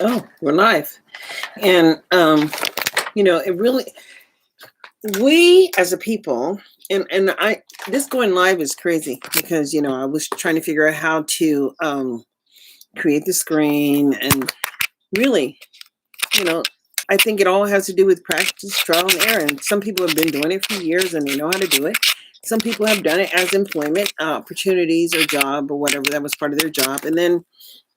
Oh, we're live. And it really we as a people and I this going live is crazy because I was trying to figure out how to create the screen and really, you know, I think it all has to do with practice, trial and error. And some people have been doing it for years and they know how to do it. Some people have done it as employment opportunities or job or whatever that was part of their job. And then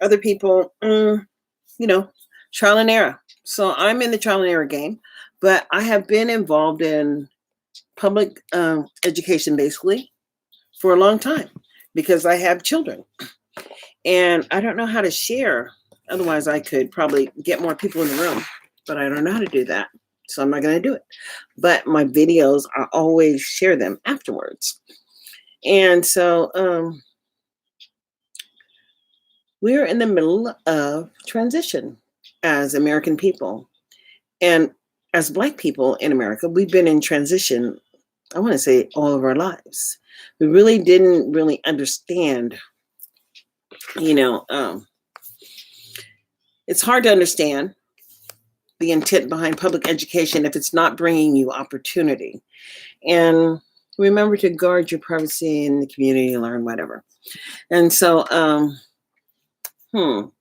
other people, you know, trial and error. So I'm in the trial and error game, but I have been involved in public education basically for a long time because I have children and I don't know how to share. Otherwise, I could probably get more people in the room, but I don't know how to do that. So I'm not going to do it. But my videos, I always share them afterwards. And so we're in the middle of transition as American people. And as Black people in America, we've been in transition, I want to say, all of our lives. We really didn't really understand, you know, it's hard to understand the intent behind public education if it's not bringing you opportunity. And remember to guard your privacy in the community, learn whatever. And so, would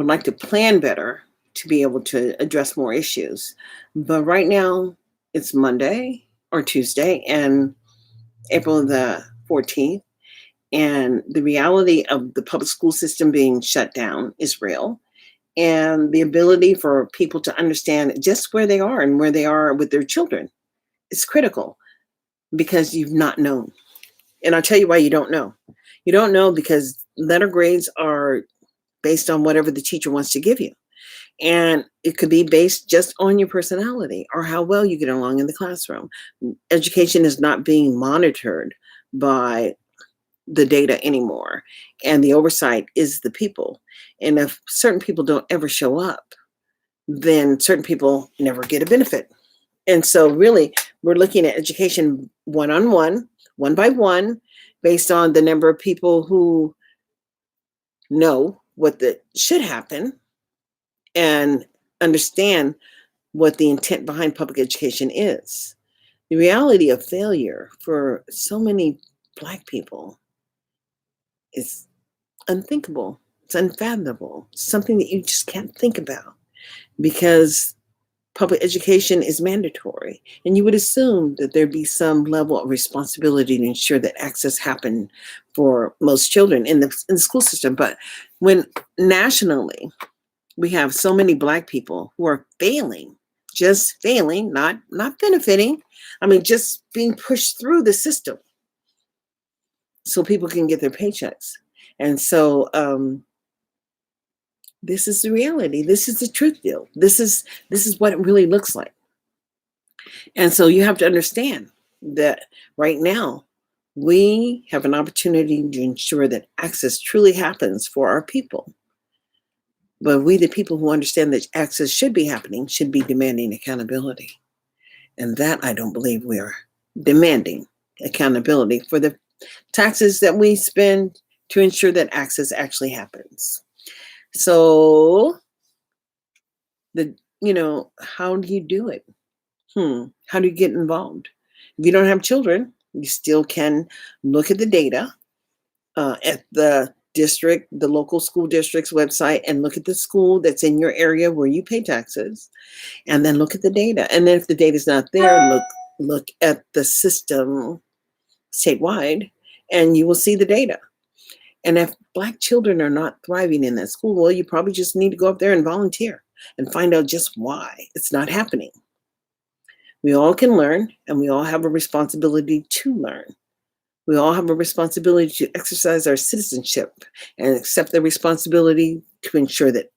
like to plan better to be able to address more issues. But right now, it's Monday or Tuesday and April the 14th. And the reality of the public school system being shut down is real. And the ability for people to understand just where they are and where they are with their children is critical because you've not known. And I'll tell you why you don't know. You don't know because letter grades are based on whatever the teacher wants to give you. And it could be based just on your personality or how well you get along in the classroom. Education is not being monitored by the data anymore. And the oversight is the people. And if certain people don't ever show up, then certain people never get a benefit. And so really, we're looking at education one-on-one, one by one, based on the number of people who know what should happen and understand what the intent behind public education is. The reality of failure for so many Black people is unthinkable. It's unfathomable. Something that you just can't think about because public education is mandatory. And you would assume that there'd be some level of responsibility to ensure that access happened for most children in the school system. But when nationally, we have so many Black people who are failing, just failing, not benefiting. I mean, just being pushed through the system so people can get their paychecks. And so this is the reality. This is the truth deal. This is what it really looks like. And so you have to understand that right now we have an opportunity to ensure that access truly happens for our people. But we, the people who understand that access should be happening, should be demanding accountability. And that I don't believe we are demanding accountability for the taxes that we spend to ensure that access actually happens. So how do you do it? How do you get involved? If you don't have children, you still can look at the data at the local school district's website and look at the school that's in your area where you pay taxes, and then look at the data. And then if the data is not there, look at the system statewide, and you will see the data. And if Black children are not thriving in that school, well, you probably just need to go up there and volunteer and find out just why it's not happening. We all can learn, and we all have a responsibility to learn. We all have a responsibility to exercise our citizenship and accept the responsibility to ensure that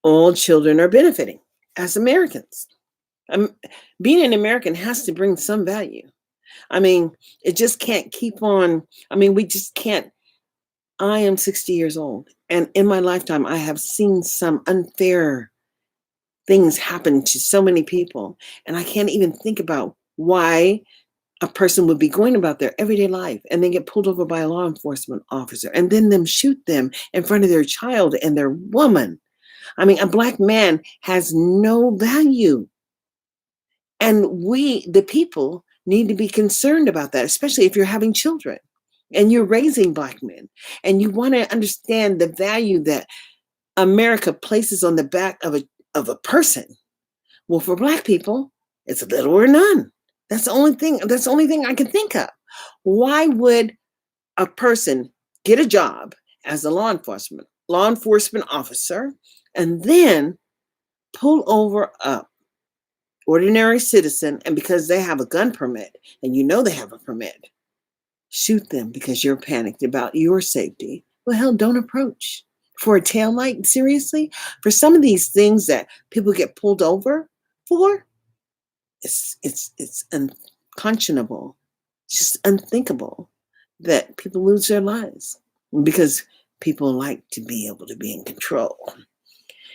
all children are benefiting as Americans. Being an American has to bring some value. I mean, it just can't keep on. I mean, we just can't. I am 60 years old, and in my lifetime, I have seen some unfair things happen to so many people, and I can't even think about why a person would be going about their everyday life and then get pulled over by a law enforcement officer and then them shoot them in front of their child and their woman. I mean, a Black man has no value. And we, the people, need to be concerned about that, especially if you're having children and you're raising Black men and you want to understand the value that America places on the back of a person. Well, for Black people, it's little or none. That's the only thing. That's the only thing I can think of. Why would a person get a job as a law enforcement officer and then pull over a ordinary citizen, and because they have a gun permit and you know they have a permit, shoot them because you're panicked about your safety? Well, hell, don't approach. For a taillight, seriously? For some of these things that people get pulled over for, it's unconscionable, just unthinkable that people lose their lives because people like to be able to be in control.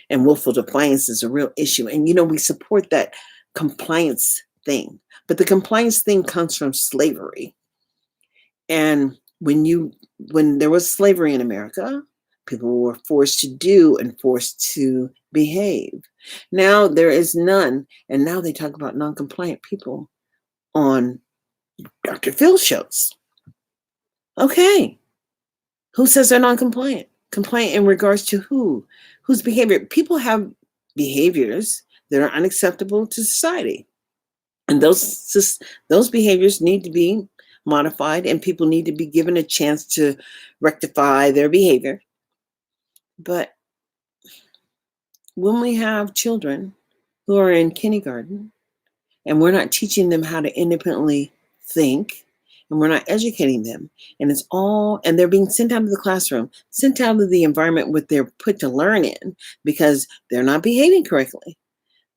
And willful defiance is a real issue. And we support that compliance thing, but the compliance thing comes from slavery. And when there was slavery in America, people were forced to do and forced to behave. Now there is none. And now they talk about non-compliant people on Dr. Phil shows. Okay. Who says they're non-compliant? Compliant in regards to who? Whose behavior? People have behaviors that are unacceptable to society. And those behaviors need to be modified, and people need to be given a chance to rectify their behavior. But when we have children who are in kindergarten and we're not teaching them how to independently think, and we're not educating them, and they're being sent out of the classroom, sent out of the environment what they're put to learn in because they're not behaving correctly.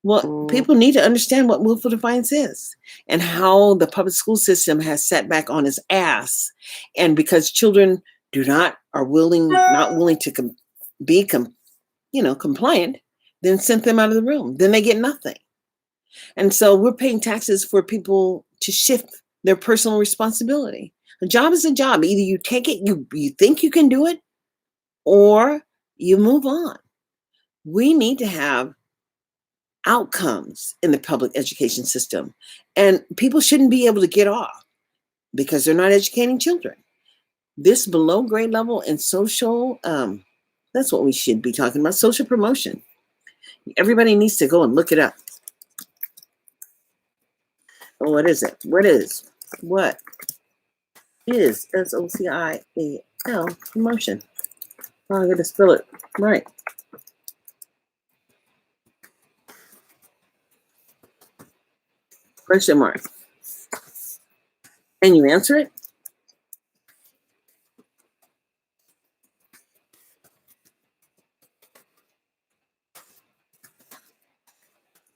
Well, people need to understand what willful defiance is and how the public school system has sat back on its ass. And because children not willing to be compliant, then sent them out of the room. Then they get nothing. And so we're paying taxes for people to shift their personal responsibility. A job is a job. Either you take it, you think you can do it, or you move on. We need to have outcomes in the public education system. And people shouldn't be able to get off because they're not educating children. This below grade level and social, that's what we should be talking about, social promotion. Everybody needs to go and look it up. Oh, what is it? What is SOCIAL promotion? Oh, I got to spell it right. Question mark. And you answer it?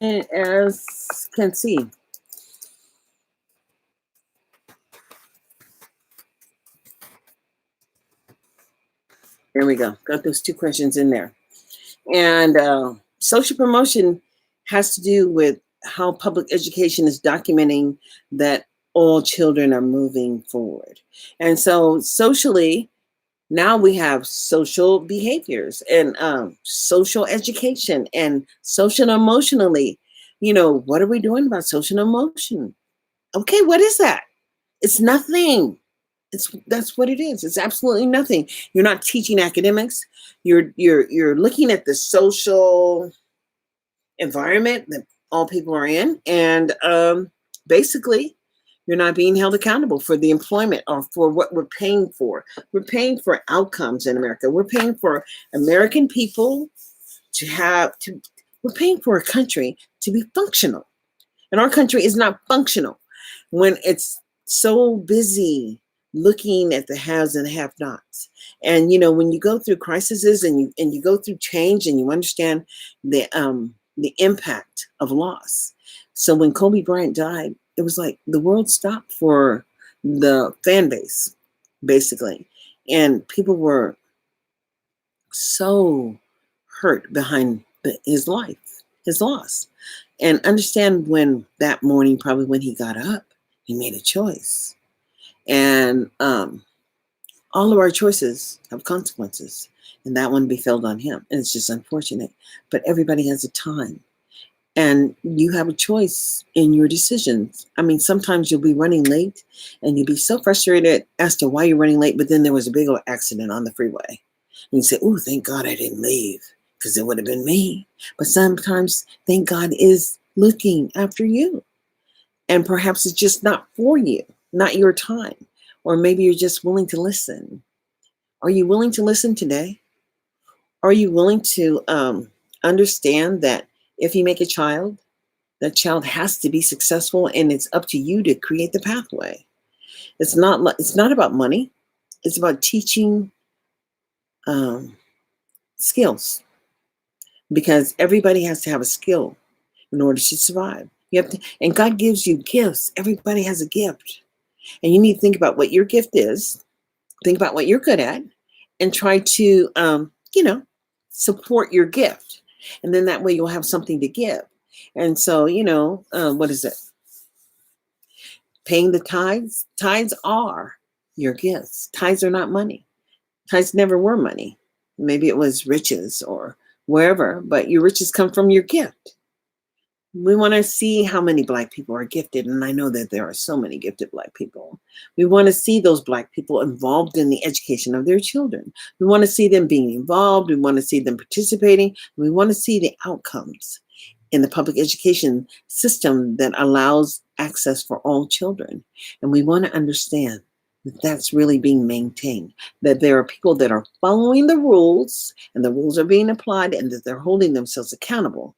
And as can see, there we go. Got those two questions in there. And social promotion has to do with how public education is documenting that all children are moving forward. And so socially, now we have social behaviors and social education and social emotionally. What are we doing about social emotion? Okay, what is that? It's nothing. That's what it is. It's absolutely nothing. You're not teaching academics. You're looking at the social environment that all people are in, and basically, you're not being held accountable for the employment or for what we're paying for. We're paying for outcomes in America. We're paying for American people we're paying for a country to be functional. And our country is not functional when it's so busy looking at the haves and have-nots. And when you go through crises and you go through change and you understand the impact of loss. So when Kobe Bryant died, it was like the world stopped for the fan base, basically. And people were so hurt behind his loss. And understand when that morning, probably when he got up, He made a choice. And all of our choices have consequences. And that one befell on him. And it's just unfortunate. But everybody has a time. And you have a choice in your decisions. I mean, sometimes you'll be running late and you'll be so frustrated as to why you're running late, but then there was a big old accident on the freeway. And you say, oh, thank God I didn't leave because it would have been me. But sometimes, thank God is looking after you. And perhaps it's just not for you, not your time. Or maybe you're just willing to listen. Are you willing to listen today? Are you willing to understand that if you make a child, that child has to be successful, and it's up to you to create the pathway. It's not about money. It's about teaching skills, because everybody has to have a skill in order to survive. You have to, and God gives you gifts. Everybody has a gift, and you need to think about what your gift is. Think about what you're good at, and try to support your gift, and then that way you'll have something to give. And so, what is it? Paying the tithes. Tithes are your gifts. Tithes are not money. Tithes never were money. Maybe it was riches or wherever, but your riches come from your gift. We want to see how many Black people are gifted, and I know that there are so many gifted Black people. We want to see those Black people involved in the education of their children. We want to see them being involved. We want to see them participating. We want to see the outcomes in the public education system that allows access for all children. And we want to understand that that's really being maintained, that there are people that are following the rules and the rules are being applied, and that they're holding themselves accountable,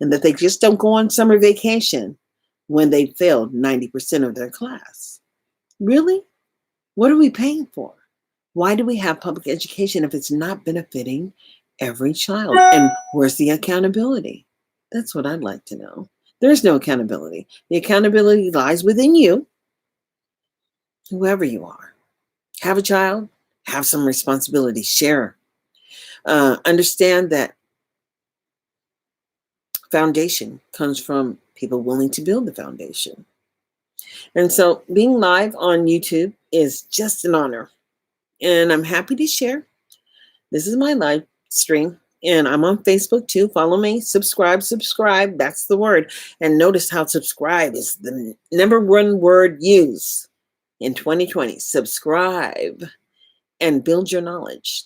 and that they just don't go on summer vacation when they failed 90% of their class. Really? What are we paying for? Why do we have public education if it's not benefiting every child? And where's the accountability? That's what I'd like to know. There's no accountability. The accountability lies within you, whoever you are. Have a child, have some responsibility, share. Understand that foundation comes from people willing to build the foundation. And so being live on YouTube is just an honor. And I'm happy to share. This is my live stream. And I'm on Facebook too. Follow me, subscribe. That's the word. And notice how subscribe is the number one word used in 2020. Subscribe and build your knowledge.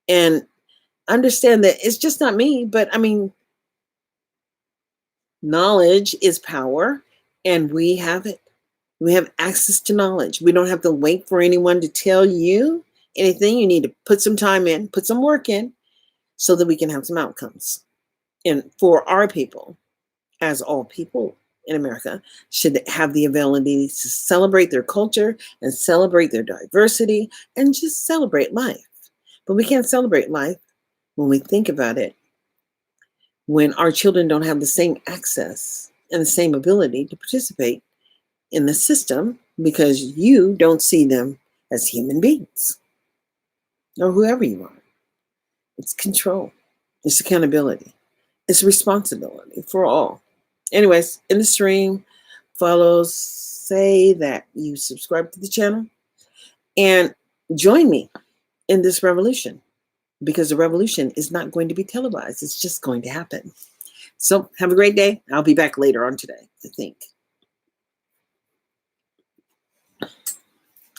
And understand that it's just not me, but I mean, knowledge is power, and we have it. We have access to knowledge. We don't have to wait for anyone to tell you anything. You need to put some time in, put some work in, so that we can have some outcomes. And for our people, as all people in America, should have the ability to celebrate their culture and celebrate their diversity and just celebrate life. But we can't celebrate life when we think about it, when our children don't have the same access and the same ability to participate in the system, because you don't see them as human beings, or whoever you are. It's control. It's accountability. It's responsibility for all. Anyways, in the stream, follows, say that you subscribe to the channel, and join me in this revolution, because the revolution is not going to be televised. It's just going to happen. So have a great day. I'll be back later on today, I think.